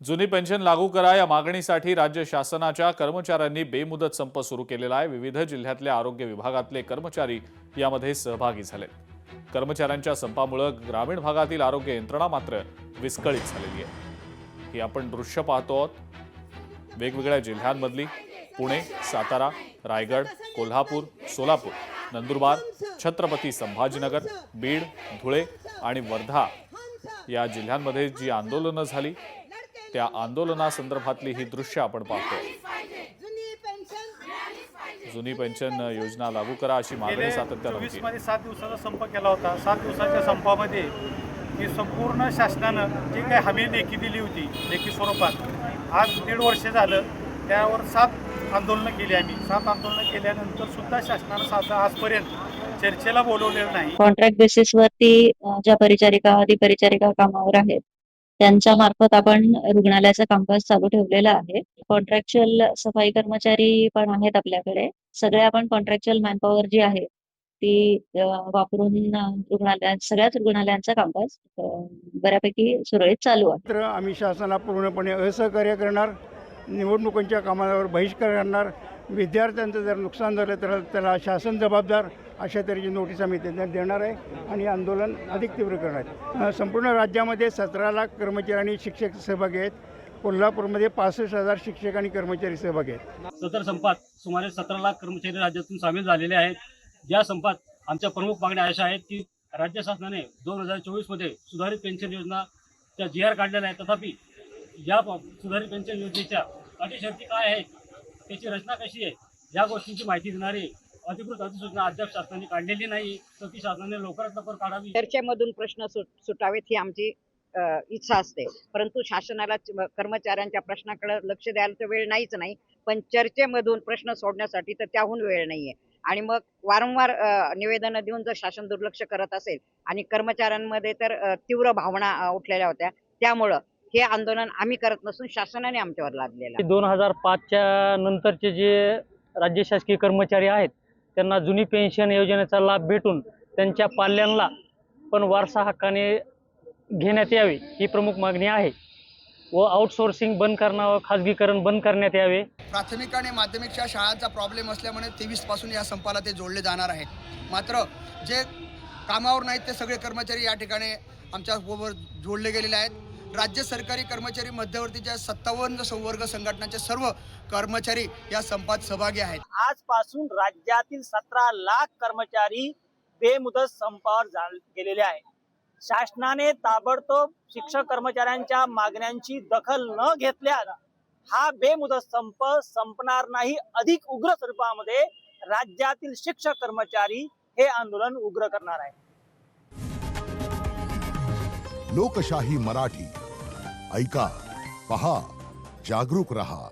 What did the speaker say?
जुनी पेन्शन लागू करा या मागणीसाठी राज्य शासनाच्या कर्मचाऱ्यांनी बेमुदत संप सुरू केलेला आहे। विविध जिल्ह्यातल्या आरोग्य विभागातले कर्मचारी यामध्ये सहभागी झालेत। कर्मचाऱ्यांच्या संपामुळे ग्रामीण भागातील आरोग्य यंत्रणा मात्र विस्कळीत झालेली आहे। ही आपण दृश्य पाहतो आहोत। वेगवेगळ्या जिल्ह्यांमधली पुणे, सातारा, रायगड, कोल्हापूर, सोलापूर, नंदुरबार, छत्रपती संभाजीनगर, बीड, धुळे आणि वर्धा या जिल्ह्यांमध्ये जी आंदोलनं झाली त्या आंदोलनासंदर्भातली ही दृश्य आपण पाहतोय। जुनी पेन्शन योजना लागू करा अशी मागणी सातत्याने होती। 24 7 दिवसाचा संप केला होता। 7 दिवसाच्या संपामध्ये ही संपूर्ण शासनानं जी काही हमी लेखी दिली होती लेखी स्वरूपात आज 1.5 वर्ष झालं त्यावर 7 आंदोलनं केली आम्ही। 7 आंदोलनं केल्यानंतर सुद्धा शासनानं आजपर्यंत चर्चेला बोलवलेलं नाही। कॉन्ट्रॅक्ट बेसिसवरती ज्या परिचारिका अधिपरिचारिका कामावर आहेत त्यांच्या मार्फत आपण रुग्णालयाचं कामकाज चालू ठेवलेलं आहे। कॉन्ट्रॅक्च्युअल सफाई कर्मचारी पण आहेत आपल्याकडे। सगळे आपण कॉन्ट्रॅक्च्युअल मॅनपॉवर जी आहे ती वापरून सगळ्याच रुग्णालयांचं कामकाज बऱ्यापैकी सुरळीत चालू आहे। तर आम्ही शासनाला पूर्णपणे असहकार्य करणार, निवडणुकांच्या कामावर बहिष्कार करणार। विद्यार्थ्यांचं जर नुकसान झालं तर त्याला शासन जबाबदार अशा तऱ्हेची नोटीस आम्ही त्यांना देणार आहे आणि आंदोलन अधिक तीव्र करणार आहे। संपूर्ण राज्यामध्ये 17 लाख कर्मचारी आणि शिक्षक सहभागी आहेत। कोल्हापूरमध्ये 65,000 शिक्षक आणि कर्मचारी सहभागी आहेत। सदर संपात सुमारे 17 लाख कर्मचारी राज्यातून सामील झालेले आहेत। या संपात आमच्या प्रमुख मागण्या अशा आहेत की राज्य शासनाने 2024 मध्ये सुधारित पेन्शन योजना त्या GR काढलेल्या आहेत, तथापि या सुधारित पेन्शन योजनेच्या अटी शर्ती काय आहेत, त्याची रचना कशी आहे, या गोष्टींची माहिती देणारी अधिकृत अधिसूचना अद्याप शासनाने काढलेली नाही, तर ती शासनाने लवकरात लवकर काढावी। चर्चेमधून प्रश्न सुटावेत ही आमची इच्छा असते, परंतु शासनाला कर्मचाऱ्यांच्या प्रश्नाकडे लक्ष द्यायला वेळ नाहीच नाही, पण चर्चेमधून प्रश्न सोडण्यासाठी तर त्याहून वेळ नाहीये। आणि मग वारंवार निवेदनं देऊन जर शासन दुर्लक्ष करत असेल आणि कर्मचाऱ्यांमध्ये तर तीव्र भावना उठलेल्या होत्या, त्यामुळं हे आंदोलन आम्ही करत नसून शासनाने आमच्यावर लादलेलं। 2005च्या नंतरचे जे राज्य शासकीय कर्मचारी आहेत त्यांना जुनी पेन्शन योजनेचा लाभ भेटून त्यांच्या पाल्यांना पण वारसा हक्काने घेण्यात यावे ही प्रमुख मागणी आहे व आउटसोर्सिंग बंद करणं, खाजगीकरण बंद करण्यात यावे। प्राथमिक आणि माध्यमिकच्या शाळांचा प्रॉब्लेम असल्यामुळे 23 पासून या संपाला ते जोडले जाणार आहेत। मात्र जे कामावर नाहीत ते सगळे कर्मचारी या ठिकाणी आमच्याबरोबर जोडले गेलेले आहेत। राज्य सरकारी कर्मचारी मध्यवर्तीच्या 57 संवर्ग संघटनांचे सर्व कर्मचारी या संपात सहभागी आहेत। आजपासून राज्यातील 17 लाख कर्मचारी बेमुदत संपावर गेलेले आहेत। शासनाने ताबडतोब शिक्षक कर्मचाऱ्यांच्या मागण्यांची दखल न घेतल्यास हा बेमुदत संप संपणार नाही, अधिक उग्र स्वरूपामध्ये राज्यातील शिक्षक कर्मचारी हे आंदोलन उग्र करणार आहे। लोकशाही मराठी ऐका, पहा, जागरूक रहा।